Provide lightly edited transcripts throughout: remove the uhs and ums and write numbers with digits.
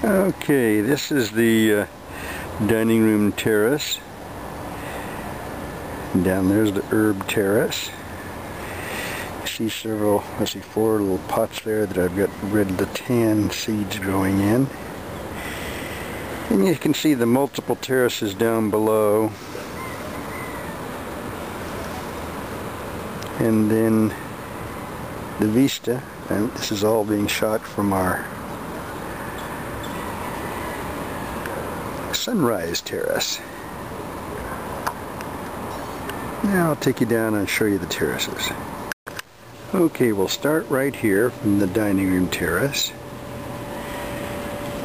Okay, this is the dining room terrace. Down there's the herb terrace. You see several, let's see, 4 little pots there that I've got red latan seeds growing in. And you can see the multiple terraces down below. And then the vista, and this is all being shot from our sunrise terrace. Now I'll take you down and show you the terraces. Okay, we'll start right here from the dining room terrace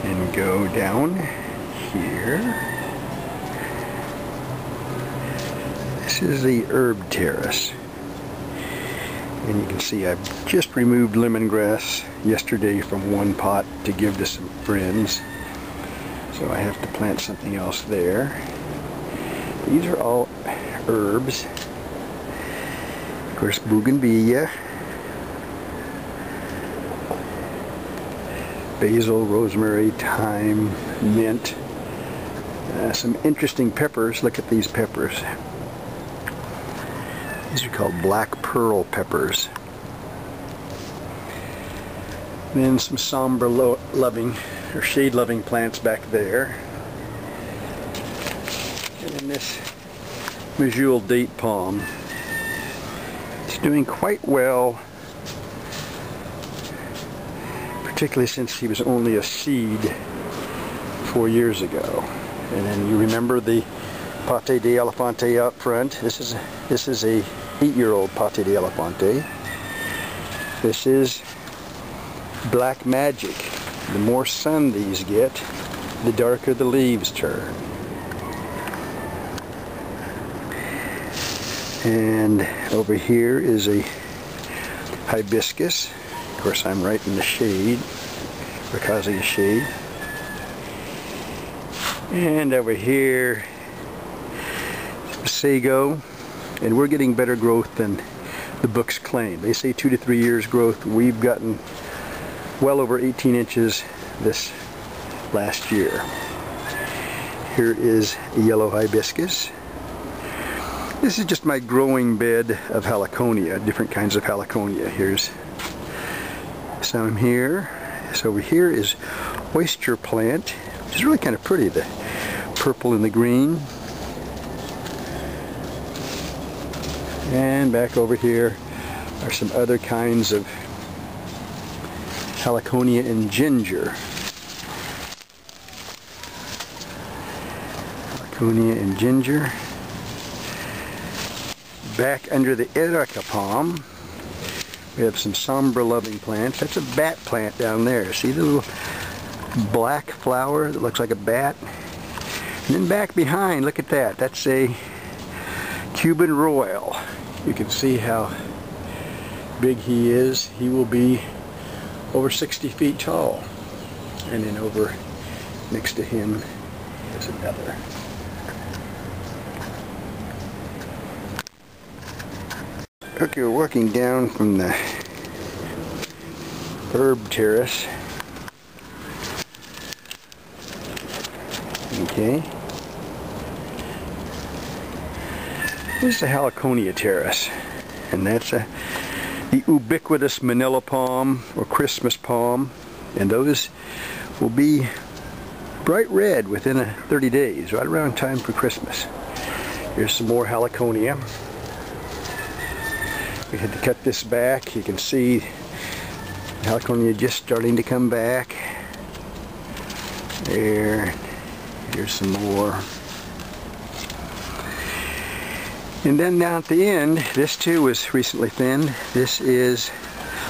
and go down here. This is the herb terrace. And you can see I've just removed lemongrass yesterday from one pot to give to some friends. So I have to plant something else there. These are all herbs. Of course, bougainvillea, basil, rosemary, thyme, mint. Some interesting peppers. Look at these peppers. These are called black pearl peppers. Then some somber loving or shade loving plants back there. And then this medjool date palm. It's doing quite well, particularly since he was only a seed 4 years ago. And then you remember the Pate de Elefante out front. This is a 8-year-old Pate de Elefante. This is Black Magic. The more sun these get, the darker the leaves turn. And over here is a hibiscus. Of course, I'm right in the shade, or Casa shade. And over here, sago, and we're getting better growth than the books claim. They say 2 to 3 years growth. We've gotten well over 18 inches this last year. Here is a yellow hibiscus. This is just my growing bed of heliconia, different kinds of heliconia. Here's some here. So over here is oyster plant, which is really kind of pretty, the purple and the green. And back over here are some other kinds of heliconia and ginger. Heliconia and ginger. Back under the Erica palm, we have some somber loving plants. That's a bat plant down there. See the little black flower that looks like a bat? And then back behind, look at that. That's a Cuban royal. You can see how big he is. He will be over 60 feet tall. And then over next to him is another. Okay, we're walking down from the herb terrace. Okay. This is the heliconia terrace, and that's the ubiquitous manila palm or Christmas palm, and those will be bright red within 30 days, right around time for Christmas. Here's some more heliconia. We had to cut this back. You can see heliconia just starting to come back. There. Here's some more. And then down at the end, this too was recently thinned. This is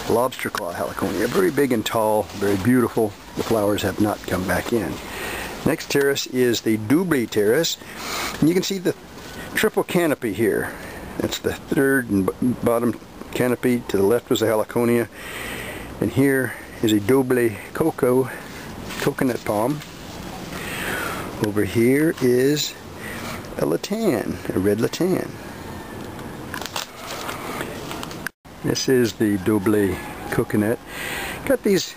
lobster claw heliconia. Very big and tall, very beautiful. The flowers have not come back in. Next terrace is the double terrace. And you can see the triple canopy here. That's the third and bottom canopy. To the left was a heliconia. And here is a double coconut palm. Over here is a latan, a red latan. This is the double coconut. Got these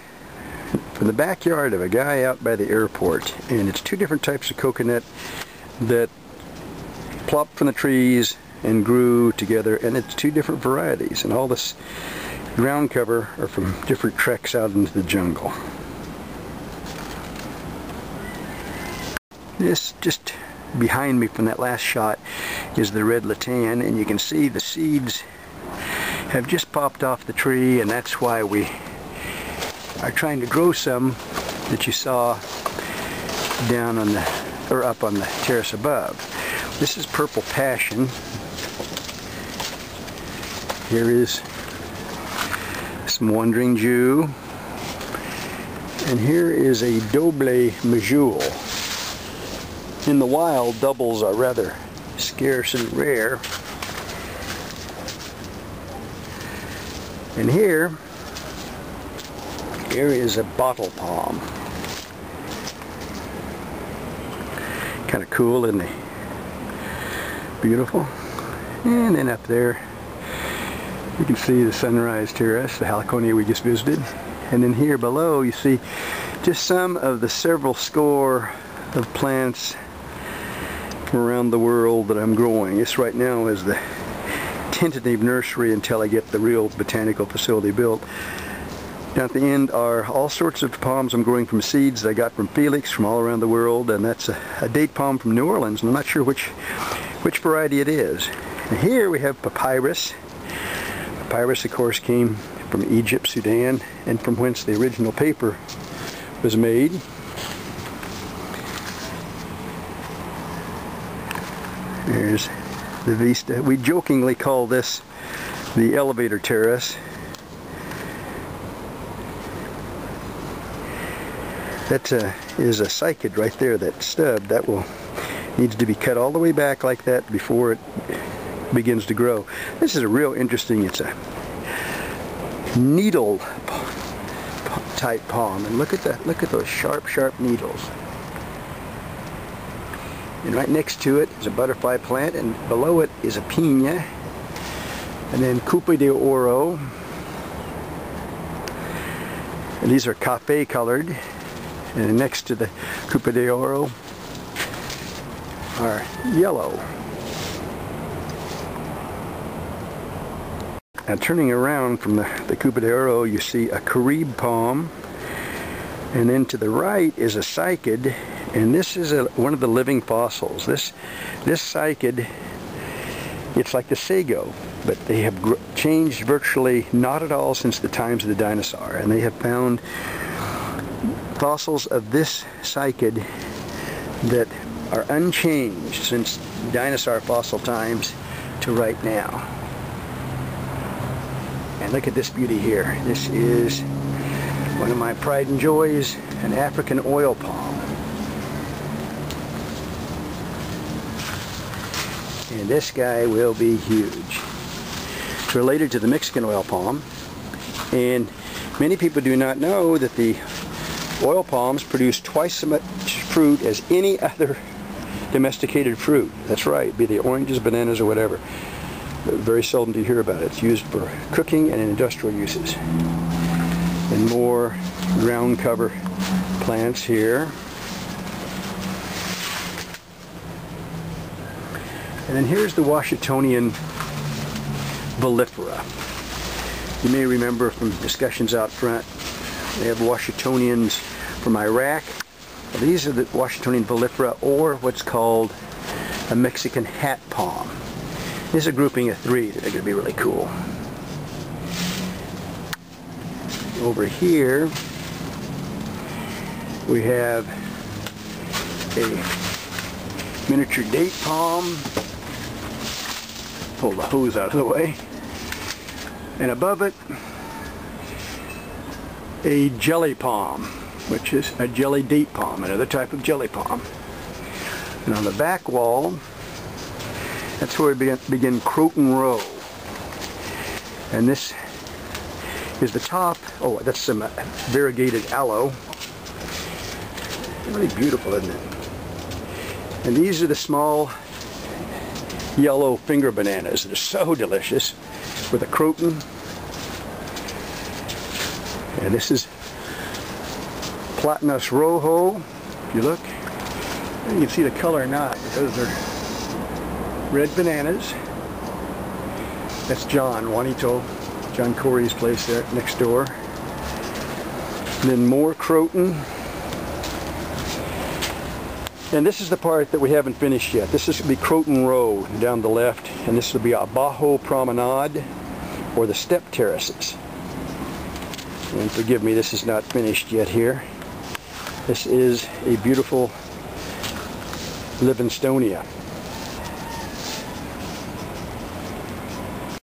from the backyard of a guy out by the airport, and it's two different types of coconut that plopped from the trees and grew together, and it's two different varieties, and all this ground cover are from different treks out into the jungle. This just behind me from that last shot is the red latan, and you can see the seeds have just popped off the tree, and that's why we are trying to grow some that you saw down on the, or up on the terrace above. This is purple passion. Here is some wandering Jew, and here is a doble majule. In the wild, doubles are rather scarce and rare. And here is a bottle palm. Kind of cool, isn't it? Beautiful. And then up there you can see the sunrise terrace, the Haliconia we just visited. And then here below you see just some of the several score of plants from around the world that I'm growing. This right now is the tentative nursery until I get the real botanical facility built. Down at the end are all sorts of palms I'm growing from seeds that I got from Felix from all around the world, and that's a date palm from New Orleans, and I'm not sure which variety it is. And here we have papyrus. Papyrus, of course, came from Egypt, Sudan, and from whence the original paper was made. There's the vista. We jokingly call this the elevator terrace. That is a cycad right there, that stub. That needs to be cut all the way back like that before it begins to grow. This is a real interesting, it's a needle type palm, and look at that, look at those sharp needles. And right next to it is a butterfly plant, and below it is a piña, and then Coupe de Oro, and these are cafe colored, and next to the Coupe de Oro are yellow. Now turning around from the Coupe de Oro, you see a Carib palm, and then to the right is a cycad, and this is one of the living fossils. This cycad, it's like the sago, but they have changed virtually not at all since the times of the dinosaur, and they have found fossils of this cycad that are unchanged since dinosaur fossil times to right now. And look at this beauty here. This is one of my pride and joys, an African oil palm. And this guy will be huge. It's related to the Mexican oil palm, and many people do not know that the oil palms produce twice as much fruit as any other domesticated fruit. That's right, be they oranges, bananas, or whatever. Very seldom do you hear about it. It's used for cooking and in industrial uses. And more ground cover plants here. And then here's the Washingtonian Volifera. You may remember from discussions out front, they have Washingtonians from Iraq. These are the Washingtonian Volifera, or what's called a Mexican hat palm. This is a grouping of three that are going to be really cool. Over here we have a miniature date palm. Pull the hose out of the way. And above it, a jelly palm, which is a jelly date palm, another type of jelly palm. And on the back wall, that's where we begin Croton Row. And this is the top. Oh, that's some variegated aloe. Really beautiful, isn't it? And these are the small yellow finger bananas. They're so delicious with a croton. And this is Platanus rojo. If you look, you can see the color or not, but those are red bananas. That's Juanito, John Corey's place there next door. And then more croton. And this is the part that we haven't finished yet. This is going to be Croton Row down the left, and this will be a Bajo Promenade, or the step terraces. And forgive me, this is not finished yet here. This is a beautiful Livingstonia.